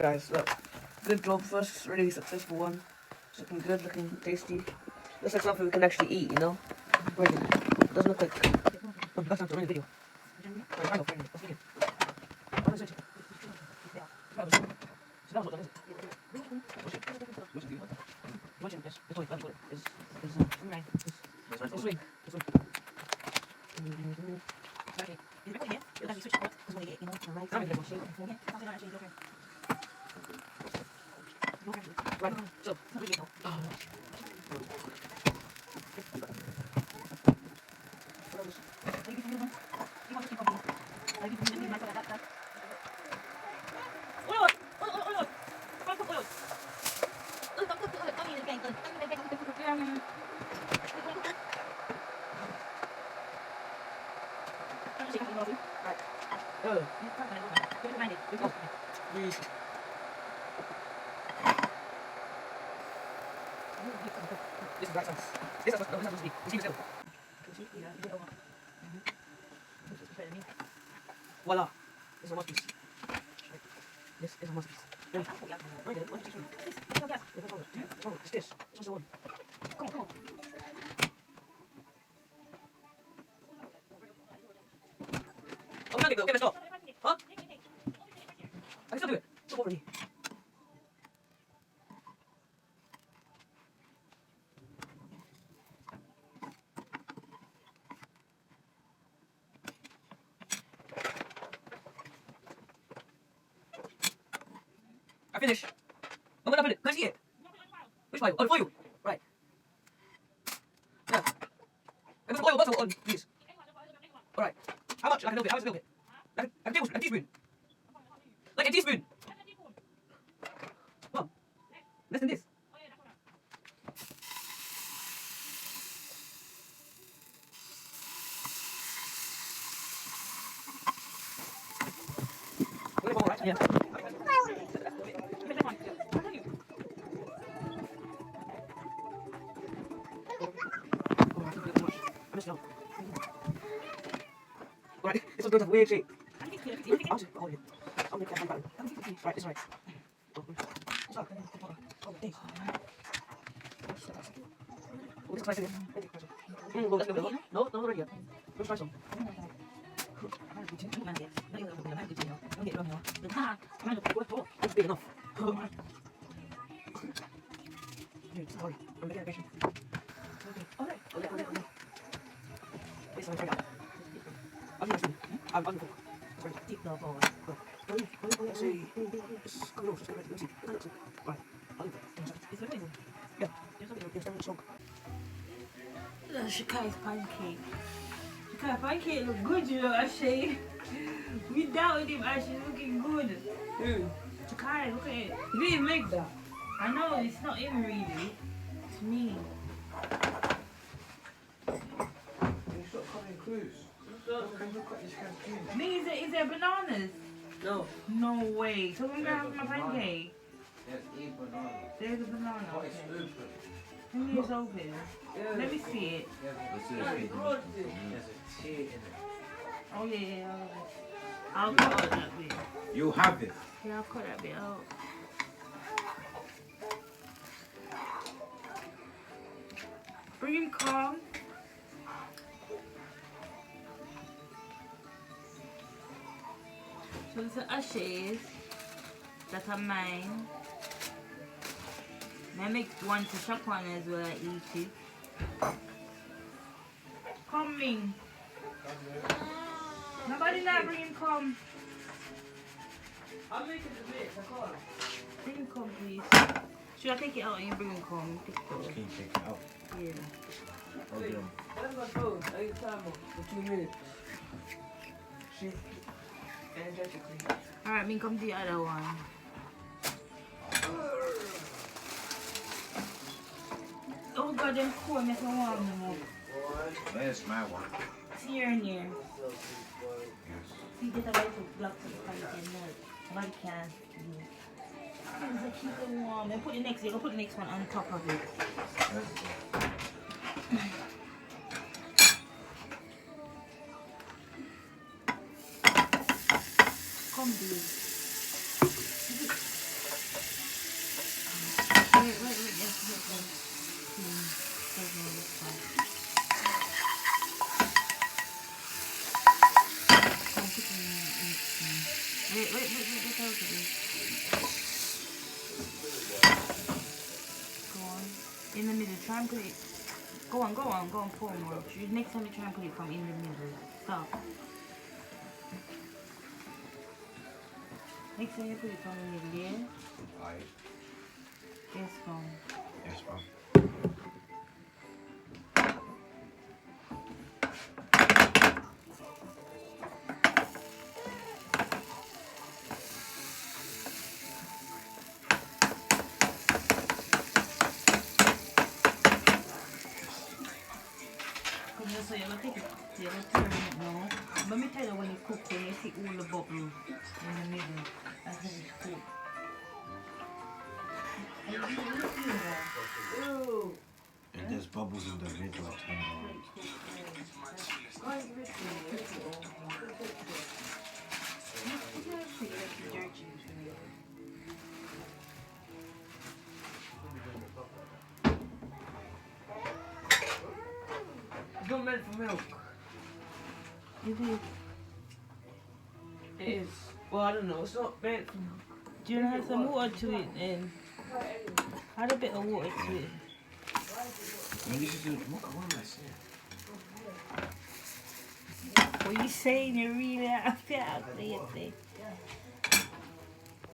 Guys, look. Good job, first really successful one. It's looking good, looking tasty. Looks like something we can actually eat, you know? Where is it? It doesn't look like... Oh, that's not the video. Right, so, this is black sauce. This is not supposed to be. This is voila. This is a masterpiece. This is a masterpiece. It's this. This is the one. Come on. Oh, we can't go. Okay, let's go. Huh? I can still do it. It's over me. I finished. I'm gonna put it. Can I see it? Which Bible? Oh, for you. Right. Yeah. I put oil bottle on these. Alright. How much? Like a little bit. How much a little bit? Like a tablespoon. A teaspoon. Like a teaspoon. Well, less than this. Right? Yeah. Right, this one's going to have weird shape. I'll just hold it. I'll make that one button. Right, it's right. Oh, thanks. Oh, this is nice again. Well, let's go. No, not ready yet. Let's try some. It's big enough. Dude, sorry. I'm making a patient. Okay. Okay. This one's right out. I'll do this. I'm going to deep the ball. Let's see. It's coming off. Let's see. Right. I'll do it. It's amazing. Yeah. It's very strong. Shakai's pancake. Shakai's pancake look good, you know, actually. We doubted him, actually looking good. Shakai, look at it. He didn't make that. I know, it's not him really. It's me. Is there bananas? No. No way. So I'm gonna have my pancake. There's a banana. There's a banana. Oh, it's Okay. open. Maybe it's open. Let me see it. There's a tea in it. Oh yeah. I'll cut that bit. You have it. Yeah, I'll cut that bit out. Bring him calm. So it's the ashes that are mine. I make one to shop on as well, I eat it. Coming. Nobody not bring him come. I'm making the mix. I can't. Bring him come, please. Should I take it out and you bring him come? Take it out. Can you take it out? Yeah. Okay. Where's my phone? I need time for 2 minutes. Shit. Energetically. Alright, me come to the other one. Oh god, them cool, make me warm them up. There's my one. See here and here. Yes. See, get a little block to the content now. Nobody can do it. So keep it warm. And put the next, you can put the next one on top of it. Come, dude. in the middle. Try and put it. Go on, pour more. Next time you try and put it from in the middle. Stop. Next time you put it from in the middle, yeah? Aye. Yes, from. Yes, ma'am. Because so you're going to take it, so you're going to turn it now. Let me tell you when it cooks, when you see all the bubbles in the middle, that's when it's cooked. Ooh. If there's bubbles in the middle, I'll turn it on. Don't meant for milk. Is it? It is. Well, I don't know. It's not meant for milk. Do you want to add some water to it then? Add a bit of water to it. When you do what am I saying? What are you saying? You really have to say it.